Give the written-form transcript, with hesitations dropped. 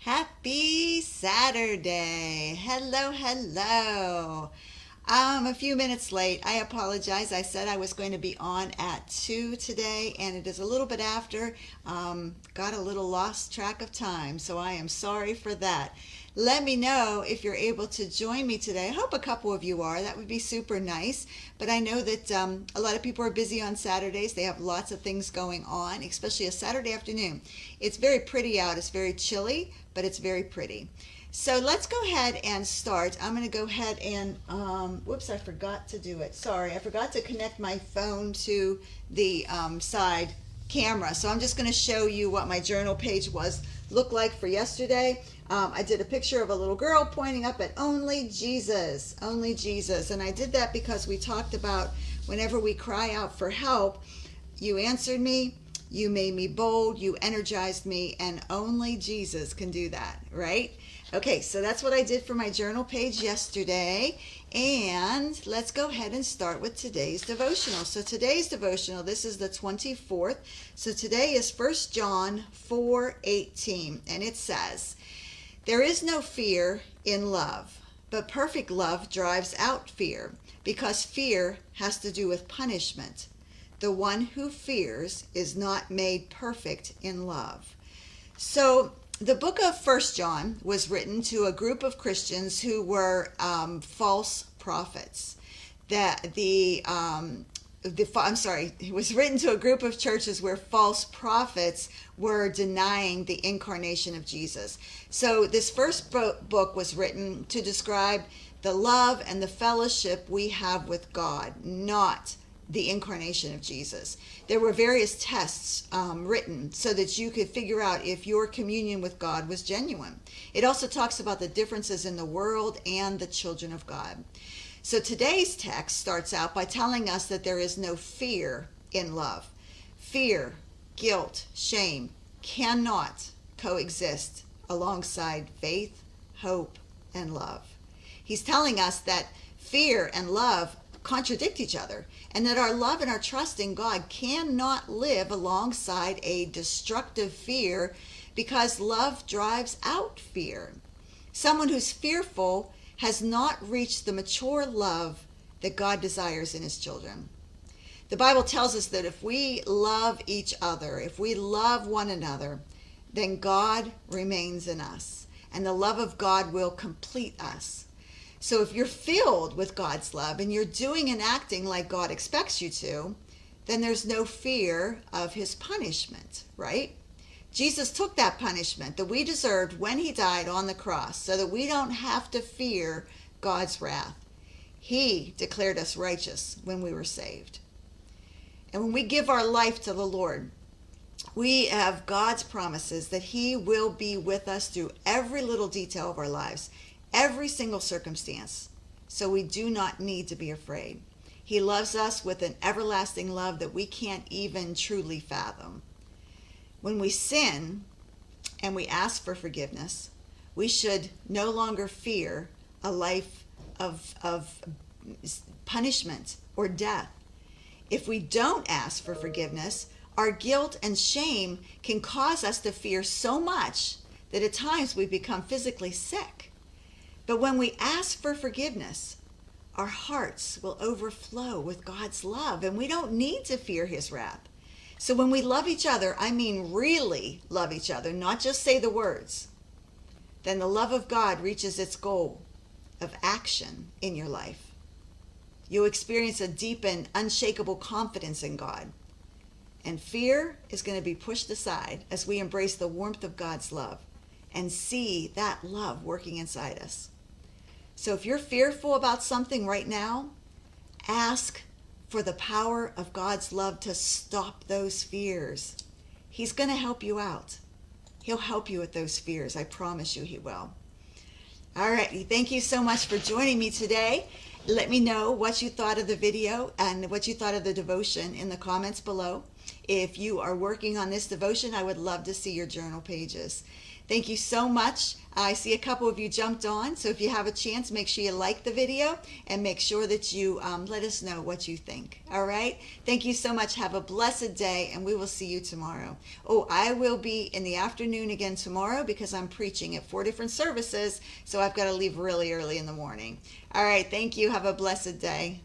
Happy Saturday. Hello, hello. A few minutes late. I apologize. I said I was going to be on at 2 today, and it is a little bit after. Got a little lost track of time, so I am sorry for that. Let me know if you're able to join me today. I hope a couple of you are. That would be super nice. But I know that a lot of people are busy on Saturdays. They have lots of things going on, especially a Saturday afternoon. It's very pretty out. It's very chilly, but it's very pretty. So let's go ahead and start. I'm going to go ahead and, whoops, I forgot to do it. Sorry, I forgot to connect my phone to the side camera. So I'm just going to show you what my journal page looked like for yesterday. I did a picture of a little girl pointing up at only Jesus, only Jesus. And I did that because we talked about whenever we cry out for help, you answered me, you made me bold, you energized me, and only Jesus can do that, right? Okay, so that's what I did for my journal page yesterday. And let's go ahead and start with today's devotional. So today's devotional, this is the 24th. So today is 1 John 4:18, and it says, "There is no fear in love, but perfect love drives out fear, because fear has to do with punishment. The one who fears is not made perfect in love." So the book of 1 John was written to a group of Christians who were false prophets. It was written to a group of churches where false prophets were denying the incarnation of Jesus. So this first book was written to describe the love and the fellowship we have with God, not the incarnation of Jesus. There were various tests written so that you could figure out if your communion with God was genuine. It also talks about the differences in the world and the children of God. So today's text starts out by telling us that there is no fear in love. Fear, guilt, shame cannot coexist alongside faith, hope, and love. He's telling us that fear and love contradict each other, and that our love and our trust in God cannot live alongside a destructive fear, because love drives out fear. Someone who's fearful has not reached the mature love that God desires in his children. The Bible tells us that if we love each other, if we love one another, then God remains in us, and the love of God will complete us. So if you're filled with God's love and you're doing and acting like God expects you to, then there's no fear of his punishment, right? Jesus took that punishment that we deserved when he died on the cross so that we don't have to fear God's wrath. He declared us righteous when we were saved. And when we give our life to the Lord, we have God's promises that he will be with us through every little detail of our lives, every single circumstance, so we do not need to be afraid. He loves us with an everlasting love that we can't even truly fathom. When we sin and we ask for forgiveness, we should no longer fear a life of punishment or death. If we don't ask for forgiveness, our guilt and shame can cause us to fear so much that at times we become physically sick. But when we ask for forgiveness, our hearts will overflow with God's love, and we don't need to fear his wrath. So when we love each other, I mean really love each other, not just say the words, then the love of God reaches its goal of action in your life. You'll experience a deep and unshakable confidence in God. And fear is going to be pushed aside as we embrace the warmth of God's love and see that love working inside us. So if you're fearful about something right now, ask for the power of God's love to stop those fears. He's going to help you out. He'll help you with those fears. I promise you he will. All right. Thank you so much for joining me today. Let me know what you thought of the video and what you thought of the devotion in the comments below. If you are working on this devotion, I would love to see your journal pages. Thank you so much. I see a couple of you jumped on, so if you have a chance, make sure you like the video and make sure that you let us know what you think. All right? Thank you so much. Have a blessed day, and we will see you tomorrow. Oh, I will be in the afternoon again tomorrow because I'm preaching at 4 different services, so I've got to leave really early in the morning. All right, thank you. Have a blessed day.